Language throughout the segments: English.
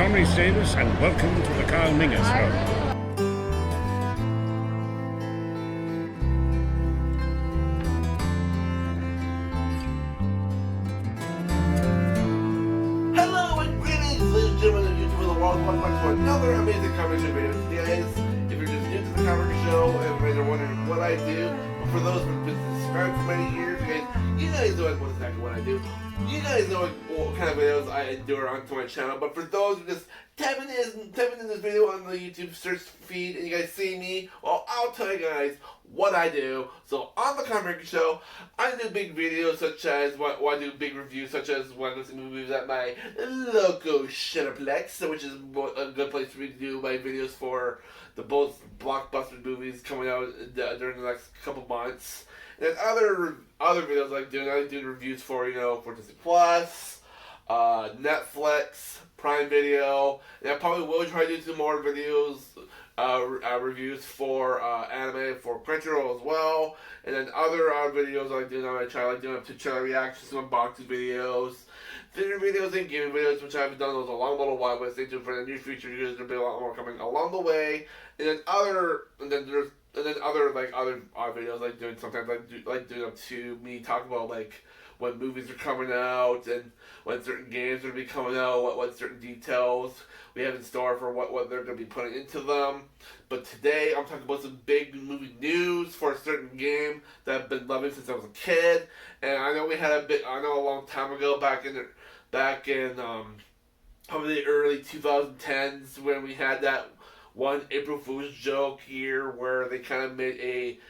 Connery Davis, and welcome to the Carl Minger Show. Hello and greetings, ladies and gentlemen of YouTube of the world. Welcome back to another amazing comedy show video. Guys, if you're just new to the comedy show and you're wondering what I do, well, for those who've been subscribed for many years, you guys know exactly what I do. You guys know what kind of videos I endure onto my channel. But for those who just tapping in this video on the YouTube search feed and you guys see me, well, I'll tell you guys what I do. So on the comedy show, I do big videos such as I do big reviews such as when I go to movies at my local Shutterplex, which is a good place for me to do my videos for the both blockbuster movies coming out during the next couple months. And then other videos I like doing reviews for for Disney Plus, Netflix, Prime Video, and I probably will try to do some more videos, reviews for anime for Crunchyroll as well, and then other videos I like doing on my channel, like doing channel reactions, some unboxing videos, theater videos, and gaming videos, which I haven't done those a long little while, but stay tuned for the near future. There'll be a lot more coming along the way, and then other videos like doing sometimes like doing up to me talk about like when movies are coming out and when certain games are going to be coming out, what certain details we have in store for what they're going to be putting into them. But today I'm talking about some big movie news for a certain game that I've been loving since I was a kid. And I know a long time ago back in probably the early 2010s when we had that one April Fool's joke here where they kind of made a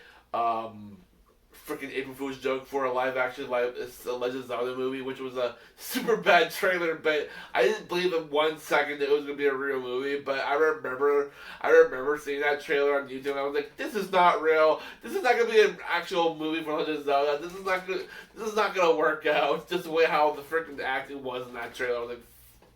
freaking April Fool's joke for a live action Legend of Zelda movie, which was a super bad trailer, but I didn't believe in 1 second that it was going to be a real movie. But I remember seeing that trailer on YouTube and I was like, this is not real. This is not going to be an actual movie for Legend of Zelda. This is not going to work out. Just the way how the freaking acting was in that trailer. I was like,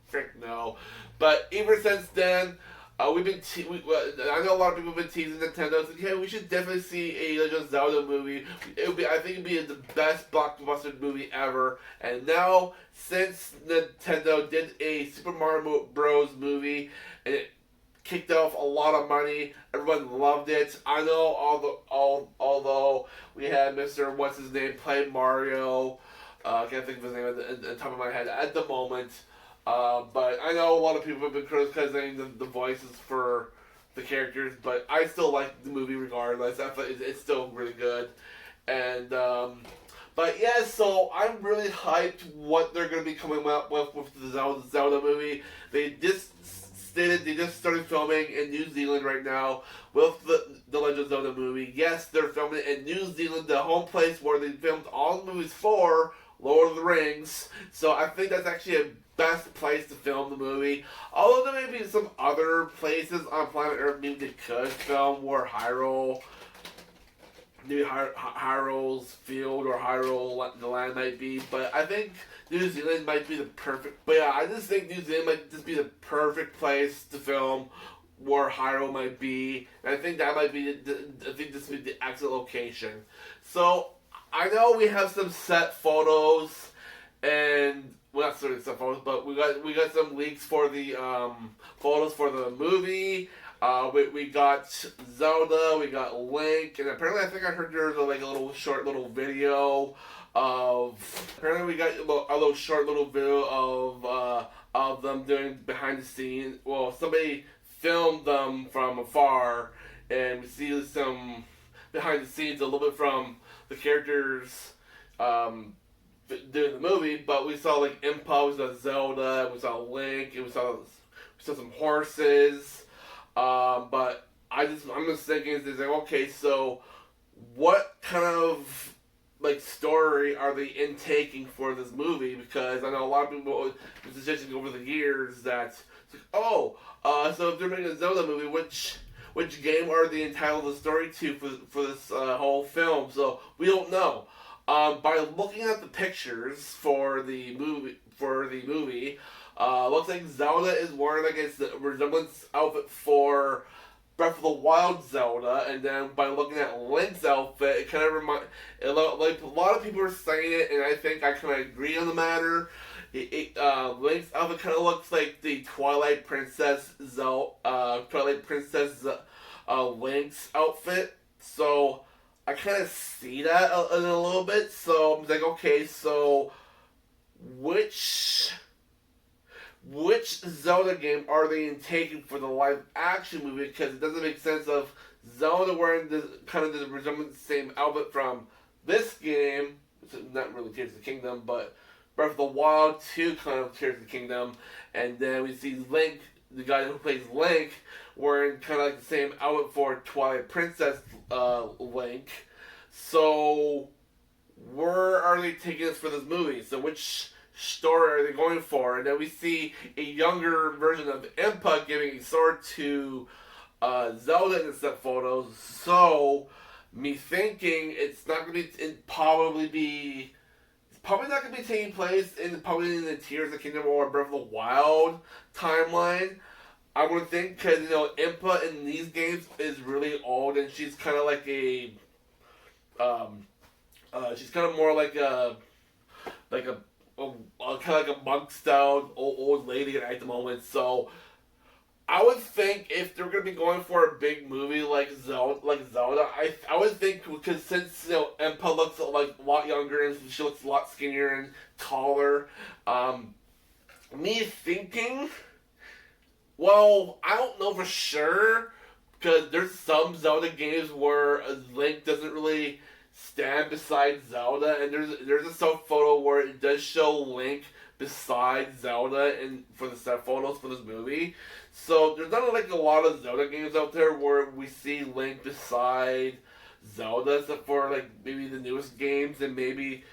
frick no. But ever since then, I know a lot of people have been teasing Nintendo, saying, "Hey, we should definitely see a Legend of Zelda movie. I think it'd be the best blockbuster movie ever." And now, since Nintendo did a Super Mario Bros. Movie and it kicked off a lot of money, everyone loved it. I know, although we had Mr. What's his name play Mario, I can't think of his name at the top of my head at the moment. But I know a lot of people have been criticizing the voices for the characters, but I still like the movie regardless. I thought it's still really good. And, but yeah, so I'm really hyped what they're going to be coming up with the Zelda movie. They just started filming in New Zealand right now with the Legend of Zelda movie. Yes, they're filming it in New Zealand, the home place where they filmed all the movies for Lord of the Rings. So I think that's actually a best place to film the movie. Although there may be some other places on planet Earth maybe they could film where Hyrule's field or Hyrule the land might be, but I think New Zealand might be the perfect. But yeah, I just think New Zealand might just be the perfect place to film where Hyrule might be. And I think that might be this would be the excellent location. So I know we have some set photos and. Well, not certain set photos, but we got some leaks for the photos for the movie. We got Zelda, we got Link, and apparently I think I heard there was a little short video of. Apparently we got a little short video of them doing behind the scenes. Well, somebody filmed them from afar, and we see some behind the scenes a little bit from the characters. During the movie, but we saw like Impa, we saw Zelda, we saw Link, and we saw some horses. But I'm just thinking is like, okay, so what kind of like story are they intaking for this movie? Because I know a lot of people have been suggesting over the years that so if they're making a Zelda movie, which game are they entitled the story to for this whole film? So we don't know. By looking at the pictures for the movie, looks like Zelda is wearing like a resemblance outfit for Breath of the Wild Zelda, and then by looking at Link's outfit, it like a lot of people are saying it, and I think I kind of agree on the matter. Link's outfit kind of looks like the Twilight Princess Link's outfit. So I kind of see that in a little bit. So I'm like, okay, so which Zelda game are they taking for the live action movie? Because it doesn't make sense of Zelda wearing the kind of the resemblance same outfit from this game. It's not really Tears of the Kingdom, but Breath of the Wild 2 kind of Tears of the Kingdom, and then we see Link, the guy who plays Link, wearing kind of like the same outfit for Twilight Princess Link. So where are they taking us for this movie? So which story are they going for? And then we see a younger version of Impa giving a sword to Zelda in the set photos. So me thinking it's not going to be, it's probably not going to be taking place in the Tears of the Kingdom or Breath of the Wild timeline. I would think because Impa in these games is really old, and she's kind of like she's kind of more like a kind of like a monk style old lady at the moment. So I would think if they're going to be going for a big movie like Zelda, I would think, because since Impa looks like a lot younger and she looks a lot skinnier and taller, me thinking, well, I don't know for sure, because there's some Zelda games where Link doesn't really stand beside Zelda, and there's a self photo where it does show Link beside Zelda and for the set photos for this movie. So there's not like a lot of Zelda games out there where we see Link beside Zelda, except for like maybe the newest games, and maybe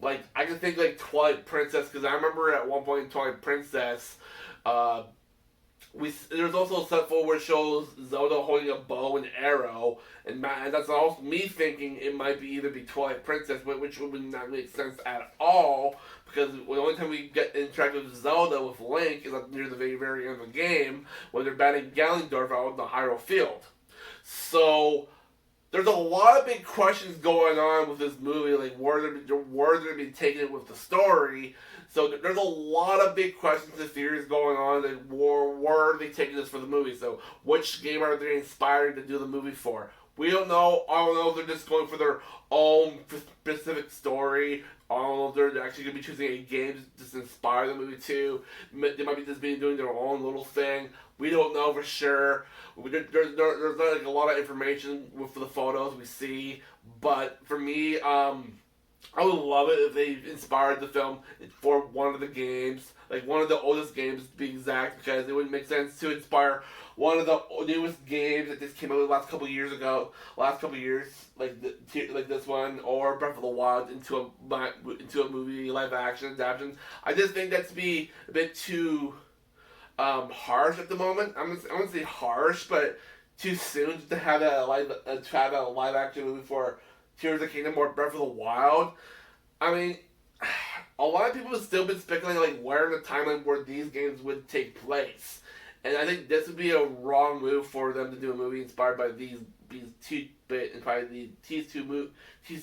like I can think like Twilight Princess, because I remember at one point in Twilight Princess, there's also a set photo where it shows Zelda holding a bow and arrow, and that's also me thinking it might be either be Twilight Princess, which would not make sense at all, because the only time we get interactive with Zelda with Link is near the very, very end of the game when they're batting Ganondorf out in the Hyrule Field. So there's a lot of big questions going on with this movie, like where they're be taking it with the story. So there's a lot of big questions and theories going on, and where are they taking this for the movie? So which game are they inspired to do the movie for? We don't know. I don't know if they're just going for their own specific story. I don't know if they're actually going to be choosing a game to just inspire the movie too. They might be just doing their own little thing. We don't know for sure. There's not like a lot of information for the photos we see. But for me, I would love it if they inspired the film for one of the games, like one of the oldest games to be exact, because it wouldn't make sense to inspire one of the newest games that just came out the last couple years, like this one, or Breath of the Wild into a movie live action adaptation. I just think that's be a bit too harsh at the moment. I wouldn't say harsh, but too soon to have a live action movie for Tears of the Kingdom or Breath of the Wild. I mean, a lot of people have still been speculating like where in the timeline where these games would take place, and I think this would be a wrong move for them to do a movie inspired by these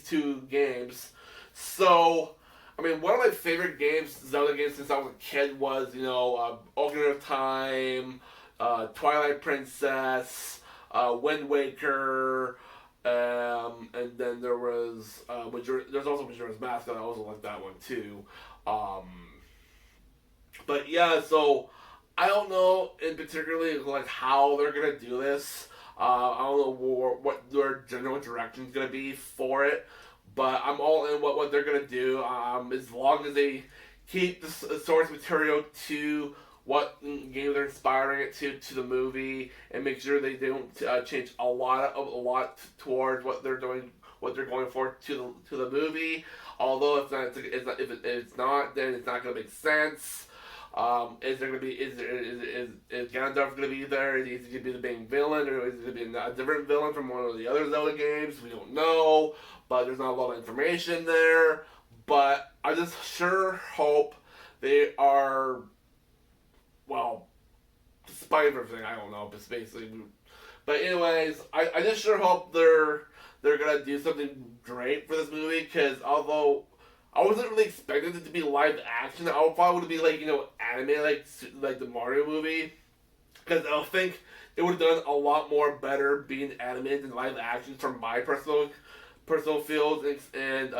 two games. So, I mean, one of my favorite Zelda games since I was a kid was Ocarina of Time, Twilight Princess, Wind Waker. And then there was there's also Majora's Mask. I also like that one too. But yeah, so I don't know in particularly like how they're gonna do this. I don't know what their general direction is gonna be for it, but I'm all in what they're gonna do. As long as they keep the source material to what game they're inspiring it to the movie, and make sure they don't change a lot towards what they're doing, what they're going for to the movie. Although if it's not, then it's not going to make sense. Is Ganondorf going to be there? Is he going to be the main villain, or is it going to be a different villain from one of the other Zelda games? We don't know, but there's not a lot of information there. But I just sure hope they are. Well, despite everything, I don't know, but basically. But anyways, I just sure hope they're gonna do something great for this movie, because although I wasn't really expecting it to be live action. I thought it would be like, animated, like the Mario movie, because I think it would have done a lot more better being animated than live action from my personal field and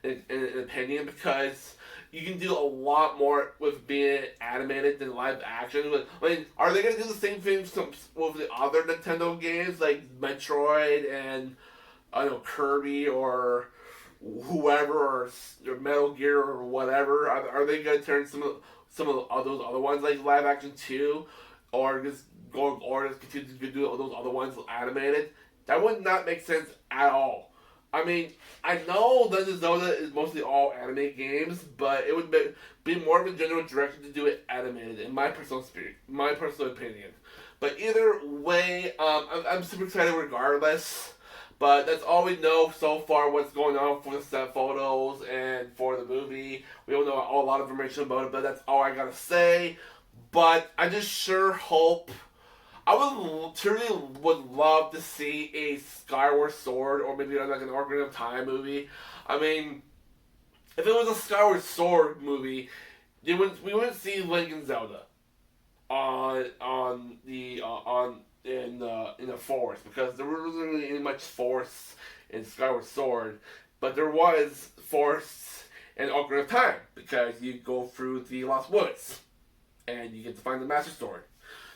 opinion, because you can do a lot more with being animated than live action. Are they gonna do the same thing with the other Nintendo games like Metroid and I don't know, Kirby or whoever or Metal Gear or whatever? Are they gonna turn some of those other ones like live action too, or just continue to do those other ones animated? That would not make sense at all. I mean, I know Legend of Zelda is mostly all anime games, but it would be more of a general direction to do it animated, in my personal opinion. But either way, I'm super excited regardless. But that's all we know so far. What's going on for the set photos and for the movie? We don't know a lot of information about it, but that's all I gotta say. But I just sure hope. I would truly would love to see a Skyward Sword or maybe like an Ocarina of Time movie. I mean, if it was a Skyward Sword movie, we wouldn't see Legend of Zelda in the forest, because there wasn't really any much forest in Skyward Sword, but there was forests in Ocarina of Time because you go through the Lost Woods and you get to find the Master Sword.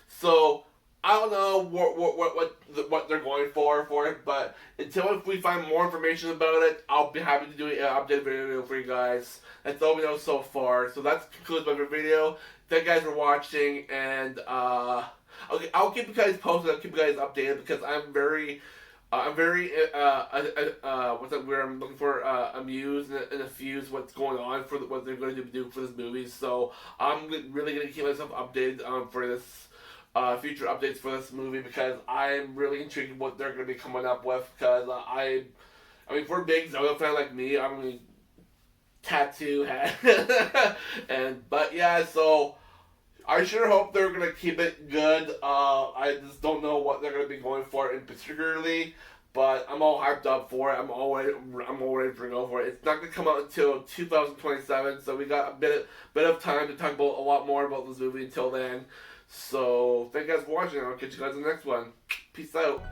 So I don't know what they're going for it, but until if we find more information about it, I'll be happy to do an updated video for you guys. That's all we know so far. So that concludes my video. Thank you guys for watching, and okay, I'll keep you guys posted. I'll keep you guys updated because I'm very I'm looking for amused and effused what's going on for what they're going to do for this movie. So I'm really going to keep myself updated for this. Future updates for this movie, because I'm really intrigued what they're going to be coming up with, because I mean, for a big Zelda fan like me, I'm going to tattoo hat. But yeah, so I sure hope they're going to keep it good. I just don't know what they're going to be going for in particularly, but I'm all hyped up for it. I'm all ready to go for it. It's not going to come out until 2027, so we got a bit of time to talk about a lot more about this movie until then. So, thank you guys for watching. I'll catch you guys in the next one. Peace out.